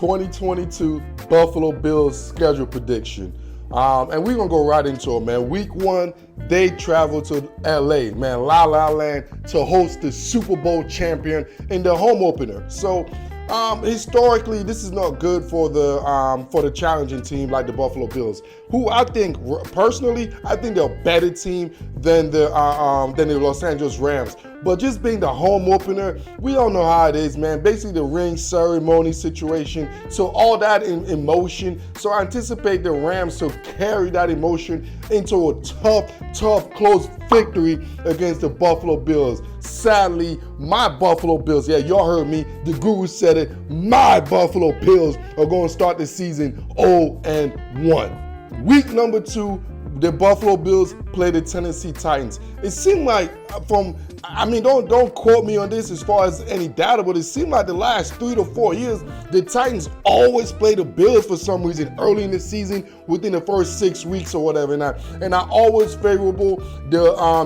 2022 Buffalo Bills schedule prediction. And we're going to go right into it, man. Week 1, they travel to LA, man, La La Land, to host the Super Bowl champion in the home opener. So, historically, this is not good for the challenging team like the Buffalo Bills, who I think, personally, I think they're a better team than the Los Angeles Rams. But just being the home opener, we don't know how it is, man. Basically, the ring ceremony situation, so all that in emotion. So I anticipate the Rams to carry that emotion into a tough, close victory against the Buffalo Bills. Sadly, my Buffalo Bills, yeah, y'all heard me, the guru said it, my Buffalo Bills are going to start the season 0-1. Week number 2, the Buffalo Bills play the Tennessee Titans. It seemed like don't quote me on this as far as any data, but it seemed like the last 3 to 4 years, the Titans always play the Bills for some reason early in the season, within the first 6 weeks or whatever. And I always favorable.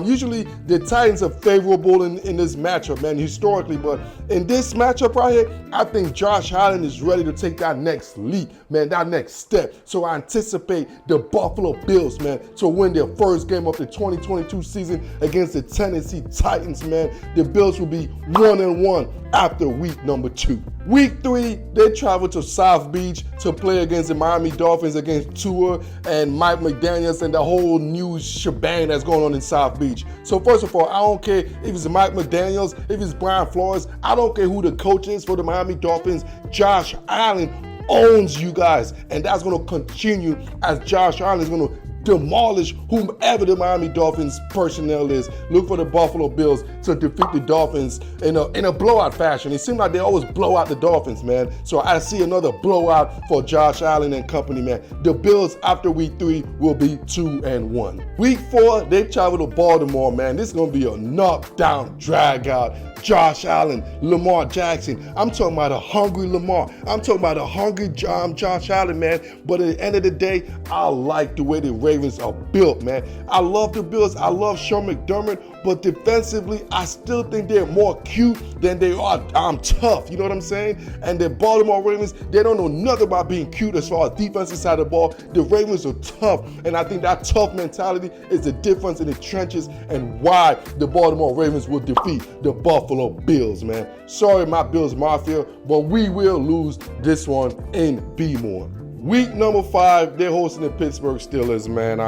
Usually the Titans are favorable in this matchup, man, historically. But in this matchup right here, I think Josh Allen is ready to take that next leap, man, that next step. So I anticipate the Buffalo Bills, man, to win their first game of the 2022 season against the Tennessee Titans, man. The Bills will be 1-1 after week number 2. Week 3, they travel to South Beach to play against the Miami Dolphins, against Tua and Mike McDaniels and the whole new shebang that's going on in South Beach. So first of all, I don't care if it's Mike McDaniels, if it's Brian Flores, I don't care who the coach is for the Miami Dolphins. Josh Allen owns you guys, and that's going to continue as Josh Allen is going to demolish whomever the Miami Dolphins personnel is. Look for the Buffalo Bills to defeat the Dolphins in a blowout fashion. It seems like they always blow out the Dolphins, man. So I see another blowout for Josh Allen and company, man. The Bills after week 3 will be 2-1. Week 4, they travel to Baltimore, man. This is going to be a knockdown, drag out. Josh Allen, Lamar Jackson. I'm talking about a hungry Lamar. I'm talking about a hungry Josh Allen, man. But at the end of the day, I like the way the Ravens are built, man. I love the Bills. I love Sean McDermott. But defensively, I still think they're more cute than they are tough. You know what I'm saying? And the Baltimore Ravens, they don't know nothing about being cute as far as defensive side of the ball. The Ravens are tough. And I think that tough mentality is the difference in the trenches and why the Baltimore Ravens will defeat the Buffalo Bills, man. Sorry, my Bills Mafia, but we will lose this one in B-More. Week number 5, they're hosting the Pittsburgh Steelers, man.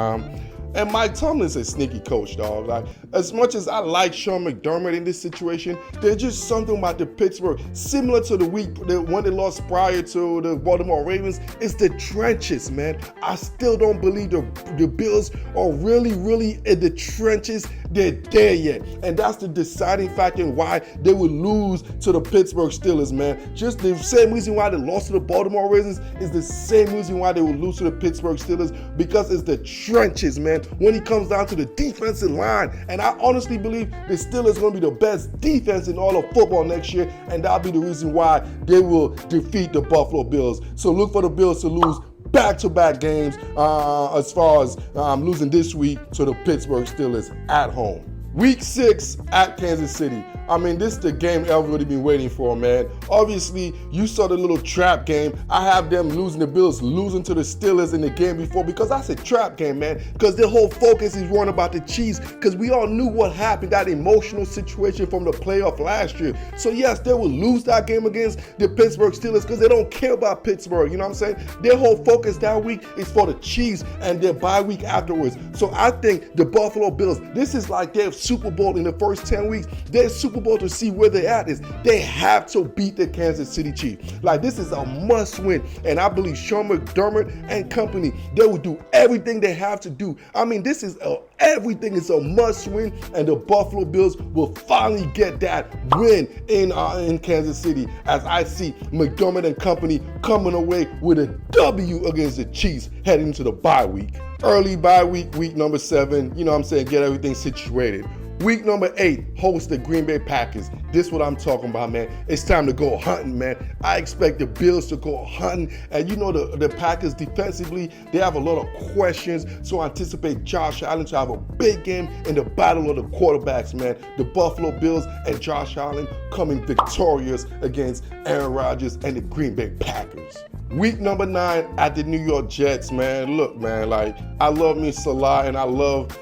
And Mike Tomlin's a sneaky coach, dog. Like, as much as I like Sean McDermott in this situation, there's just something about the Pittsburgh, similar to the week when they lost prior to the Baltimore Ravens, it's the trenches, man. I still don't believe the Bills are really in the trenches. They're there yet. And that's the deciding factor in why they would lose to the Pittsburgh Steelers, man. Just the same reason why they lost to the Baltimore Ravens is the same reason why they would lose to the Pittsburgh Steelers, because it's the trenches, man. When it comes down to the defensive line. And I honestly believe the Steelers are going to be the best defense in all of football next year, and that'll be the reason why they will defeat the Buffalo Bills. So look for the Bills to lose back-to-back games as far as losing this week to the Pittsburgh Steelers at home. Week 6 at Kansas City. I mean, this is the game everybody been waiting for, man. Obviously, you saw the little trap game. I have them losing, the Bills losing to the Steelers in the game before, because that's a trap game, man. Because their whole focus is one about the Chiefs, because we all knew what happened, that emotional situation from the playoff last year. So yes, they will lose that game against the Pittsburgh Steelers because they don't care about Pittsburgh, you know what I'm saying? Their whole focus that week is for the Chiefs and their bye week afterwards. So I think the Buffalo Bills, this is like their Super Bowl in the first 10 weeks. Their Super Bowl to see where they're at is they have to beat the Kansas City Chiefs. Like, this is a must win, and I believe Sean McDermott and company, they will do everything they have to do. I mean, this is everything is a must win, and the Buffalo Bills will finally get that win in Kansas City, as I see McDermott and company coming away with a W against the Chiefs heading into the bye week. Early bye week, week number 7, you know what I'm saying, get everything situated. Week number 8, host the Green Bay Packers. This is what I'm talking about, man. It's time to go hunting, man. I expect the Bills to go hunting. And you know the Packers defensively, they have a lot of questions. So I anticipate Josh Allen to have a big game in the battle of the quarterbacks, man. The Buffalo Bills and Josh Allen coming victorious against Aaron Rodgers and the Green Bay Packers. Week number 9 at the New York Jets, man. Look, man, like, I love me Salah and I love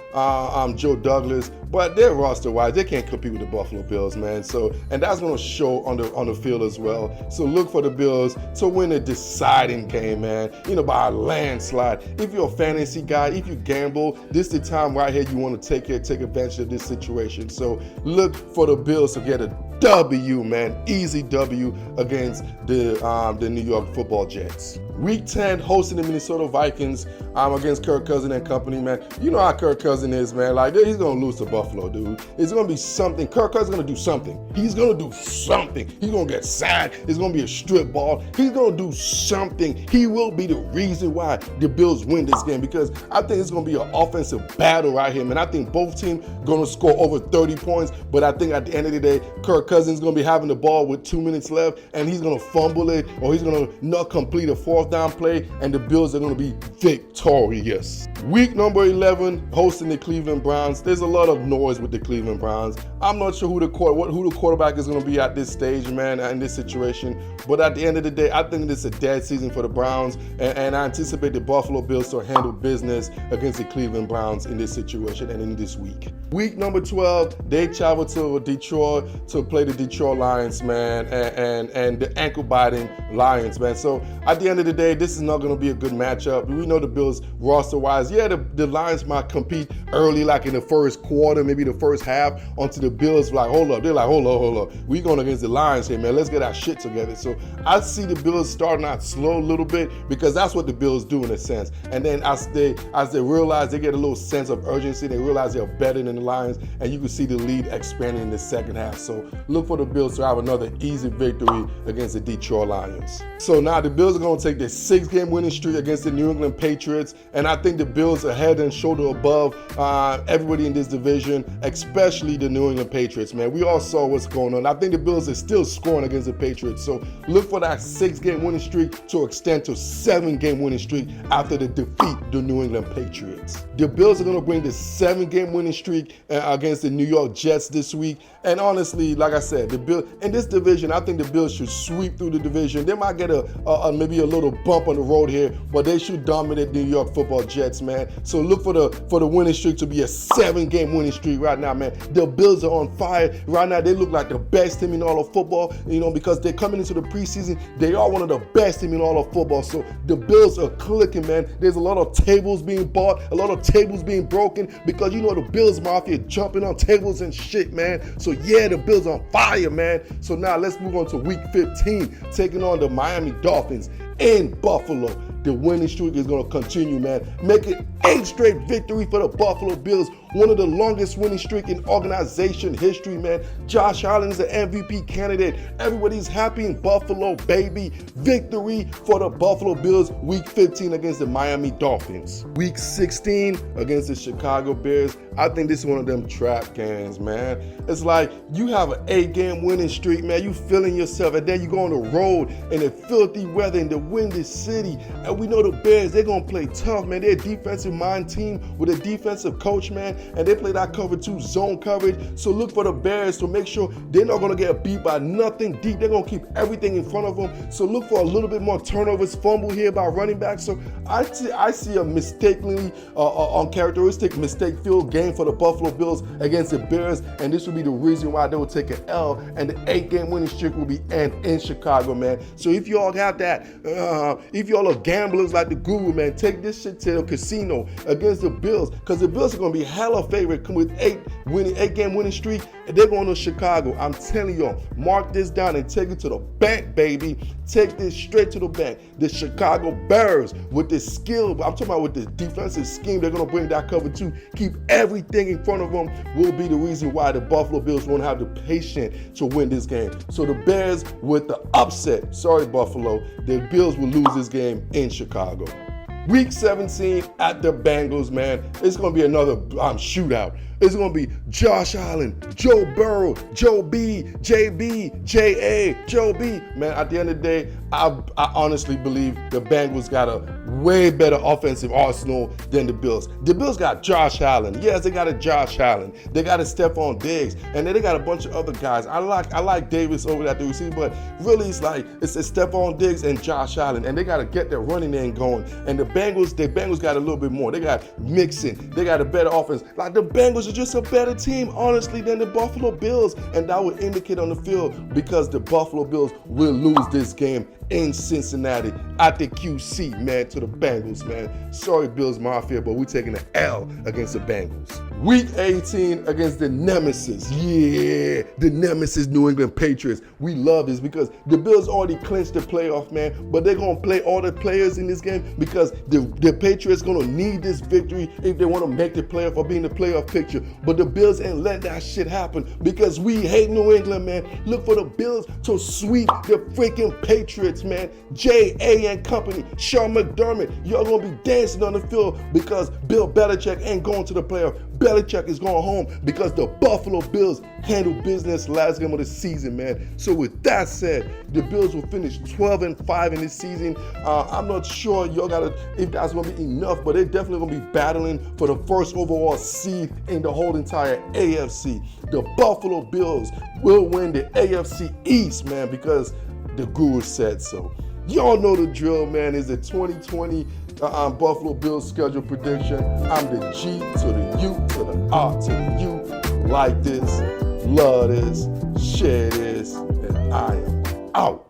Joe Douglas, but their roster-wise, they can't compete with the Buffalo Bills, man. So, and that's going to show on the field as well. So look for the Bills to win a deciding game, man. You know, by a landslide. If you're a fantasy guy, if you gamble, this is the time right here you want to take advantage of this situation. So look for the Bills to get a W, man. Easy W against the New York Football Jets. Week 10, hosting the Minnesota Vikings against Kirk Cousins and company, man. You know how Kirk Cousins is, man. Like, he's going to lose to Buffalo, dude. It's going to be something. Kirk Cousins is going to do something. He's going to do something. He's going to get sacked. It's going to be a strip ball. He's going to do something. He will be the reason why the Bills win this game, because I think it's going to be an offensive battle right here, man. I think both teams going to score over 30 points, but I think at the end of the day, Kirk Cousins is going to be having the ball with 2 minutes left, and he's going to fumble it, or he's going to not complete a fourth down play, and the Bills are going to be victorious. Week number 11, hosting the Cleveland Browns. There's a lot of noise with the Cleveland Browns. I'm not sure who the quarterback is going to be at this stage, man, in this situation. But at the end of the day, I think this is a dead season for the Browns, and I anticipate the Buffalo Bills to handle business against the Cleveland Browns in this situation and in this week. Week number 12, they travel to Detroit to play the Detroit Lions, man, and the ankle-biting Lions, man. So at the end of the day, this is not going to be a good matchup. We know the Bills roster-wise, yeah, the Lions might compete early, like in the first quarter, maybe the first half, onto the Bills. Like, hold up. They're like, hold up. We going against the Lions here, man. Let's get our shit together. So I see the Bills starting out slow a little bit, because that's what the Bills do in a sense. And then as they realize, they get a little sense of urgency. They realize they're better than the Lions, and you can see the lead expanding in the second half. So look for the Bills to have another easy victory against the Detroit Lions. So now the Bills are going to take their 6-game winning streak against the New England Patriots, and I think the Bills are head and shoulder above everybody in this division, especially the New England Patriots, man. We all saw what's going on. I think the Bills are still scoring against the Patriots, so look for that 6-game winning streak to extend to 7-game winning streak after they defeat the New England Patriots. The Bills are going to bring the 7-game winning streak against the New York Jets this week, and honestly, like I said, the Bills in this division, I think the Bills should sweep through the division. They might get maybe a little bump on the road here, but they should dominate the New York Football Jets, man. So look for the winning streak to be a 7-game winning streak right now, man. The Bills are on fire right now. They look like the best team in all of football, you know, because they're coming into the preseason. They are one of the best team in all of football. So the Bills are clicking, man. There's a lot of tables being bought, a lot of tables being broken, because you know the Bills Mafia jumping on tables and shit, man. So yeah, the Bills are on fire, man. So now let's move on to week 15, taking on the Miami Dolphins in Buffalo. The winning streak is going to continue, man. Make it 8 straight victory for the Buffalo Bills. One of the longest winning streak in organization history, man. Josh Allen is the MVP candidate. Everybody's happy in Buffalo, baby. Victory for the Buffalo Bills, week 15 against the Miami Dolphins. Week 16 against the Chicago Bears. I think this is one of them trap games, man. It's like you have an 8-game winning streak, man. You feeling yourself, and then you go on the road in the filthy weather in the windy city. And we know the Bears, they're going to play tough, man. They're a defensive mind team with a defensive coach, man. And they play that cover 2 zone coverage. So look for the Bears to make sure they're not going to get beat by nothing deep. They're going to keep everything in front of them. So look for a little bit more turnovers, fumble here by running back. So I see a mistakenly uncharacteristic mistake field game for the Buffalo Bills against the Bears. And this will be the reason why they will take an L. And the 8-game winning streak will be in Chicago, man. So if you all have that, if you all are gamblers like the Guru, man, take this shit to the casino against the Bills, because the Bills are going to be hella favorite with 8-game winning streak, and they're going to Chicago. I'm telling y'all, mark this down and take it to the bank, baby. Take this straight to the bank. The Chicago Bears, with the skill, I'm talking about with the defensive scheme, they're going to bring that cover 2, keep everything in front of them, will be the reason why the Buffalo Bills won't have the patience to win this game. So the Bears with the upset, sorry Buffalo, the Bills will lose this game in Chicago. Week 17 at the Bengals, man. It's going to be another shootout. It's going to be Josh Allen, Joe Burrow, Joe B, JB, JA, Joe B. Man, at the end of the day, I honestly believe the Bengals got a way better offensive arsenal than the Bills. The Bills got Josh Allen. Yes, they got a Josh Allen. They got a Stephon Diggs. And then they got a bunch of other guys. I like Davis over at the receiver, but really it's a Stephon Diggs and Josh Allen. And they got to get their running game going. And the Bengals got a little bit more. They got Mixon. They got a better offense. Like, the Bengals are just a better team, honestly, than the Buffalo Bills. And that would indicate on the field, because the Buffalo Bills will lose this game in Cincinnati at the QC, man, to the Bengals, man. Sorry, Bills Mafia, but we're taking an L against the Bengals. Week 18 against the Nemesis. Yeah, the Nemesis New England Patriots. We love this because the Bills already clinched the playoff, man, but they're going to play all the players in this game because the Patriots going to need this victory if they want to make the playoff or be in the playoff picture. But the Bills ain't let that shit happen because we hate New England, man. Look for the Bills to sweep the freaking Patriots, man. J.A. and company, Sean McDermott, y'all going to be dancing on the field because Bill Belichick ain't going to the playoff. Belichick is going home because the Buffalo Bills handled business last game of the season, man. So with that said, the Bills will finish 12-5 in this season. I'm not sure if that's going to be enough, but they're definitely going to be battling for the first overall seed in the whole entire AFC. The Buffalo Bills will win the AFC East, man, because the Guru said so. Y'all know the drill, man. It's the 2020 Buffalo Bills schedule prediction. I'm the G to the U to the R to the U. Like this, love this, share this, and I am out.